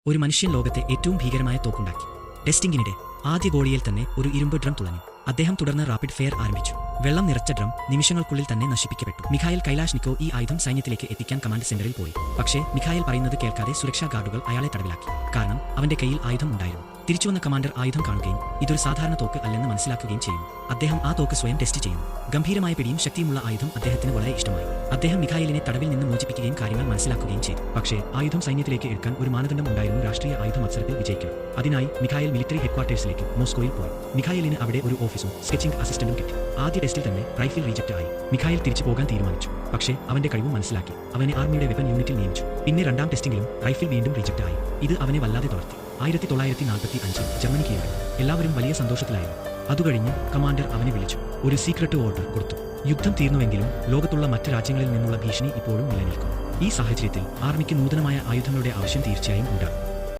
ഒരു മനുഷ്യൻ ലോകത്തെ ഏറ്റവും ഭീകരമായ തോക്കുണ്ടാക്കി. ടെസ്റ്റിംഗിനിടെ ആദ്യ ഗോളിയിൽ തന്നെ ഒരു ഇരുമ്പ് ഡ്രം തുളഞ്ഞു. അദ്ദേഹം തുടർന്ന് റാപ്പിഡ് ഫയർ ആരംഭിച്ചു. വെള്ളം നിറച്ച ഡ്രം നിമിഷങ്ങൾക്കുള്ളിൽ തന്നെ നശിപ്പിക്കപ്പെട്ടു. മിഖായിൽ കൈലാഷ്നിക്കോ ഈ ആയുധം സൈന്യത്തിലേക്ക് എത്തിക്കാൻ കമാൻഡ് സെന്ററിൽ പോയി. പക്ഷേ മിഖായിൽ പറയുന്നത് കേൾക്കാതെ സുരക്ഷാ ഗാർഡുകൾ അയാളെ തടവിലാക്കി. കാരണം അവന്റെ കയ്യിൽ ആയുധം ഉണ്ടായിരുന്നു. തിരിച്ചുവന്ന കമാൻഡർ ആയുധം കാണുകയും ഇതൊരു സാധാരണ തോക്ക് അല്ലെന്ന് മനസ്സിലാക്കുകയും ചെയ്യും. അദ്ദേഹം ആ തോക്ക് സ്വയം ടെസ്റ്റ് ചെയ്യുന്നു. ഗംഭീരമായ പിടിയും ശക്തിയുമുള്ള ആയുധം അദ്ദേഹത്തിന് വളരെ ഇഷ്ടമായി. അദ്ദേഹം മിഖായിലിനെ തടവിൽ നിന്ന് മോചിപ്പിക്കുകയും കാര്യങ്ങൾ മനസ്സിലാക്കുകയും ചെയ്തു. പക്ഷേ ആയുധം സൈന്യത്തിലേക്ക് എടുക്കാൻ ഒരു മാനദണ്ഡം ഉണ്ടായിരുന്നു: രാഷ്ട്രീയ ആയുധ മത്സരത്തിൽ വിജയിക്കണം. അതിനായി മിഖായിൽ മിലിറ്ററി ഹെഡ്ക്വാർട്ടേഴ്സിലേക്ക് മോസ്കോയിൽ പോയി. മിഖായിലിന് അവിടെ ഒരു ഓഫീസും സ്കെച്ചിംഗ് അസിസ്റ്റന്റും കിട്ടി. ആദ്യ ടെസ്റ്റിൽ തന്നെ റൈഫിൾ റിജക്ട് ആയി. മിഖായിൽ തിരിച്ചു പോകാൻ തീരുമാനിച്ചു. പക്ഷേ അവന്റെ കഴിവ് മനസ്സിലാക്കി അവനെ ആർമിയുടെ വെപ്പൺ യൂണിറ്റിൽ നിയമിച്ചു. പിന്നെ രണ്ടാം ടെസ്റ്റിംഗിലും റൈഫിൾ വീണ്ടും റിജക്ട് ആയി. ഇത് അവനെ വല്ലാതെ തളർത്തി. 1945 ജർമ്മനി കീഴടക്കി. എല്ലാവരും വലിയ സന്തോഷത്തിലായിരുന്നു. അതുകഴിഞ്ഞ് കമാൻഡർ അവനെ വിളിച്ചു. ഒരു സീക്രട്ട് ഓർഡർ കൊടുത്തു. യുദ്ധം തീർന്നുവെങ്കിലും ലോകത്തുള്ള മറ്റ് രാജ്യങ്ങളിൽ നിന്നുള്ള ഭീഷണി ഇപ്പോഴും നിലനിൽക്കും. ഈ സാഹചര്യത്തിൽ ആർമിക്ക് നൂതനമായ ആയുധങ്ങളുടെ ആവശ്യം തീർച്ചയായും ഉണ്ടാകും.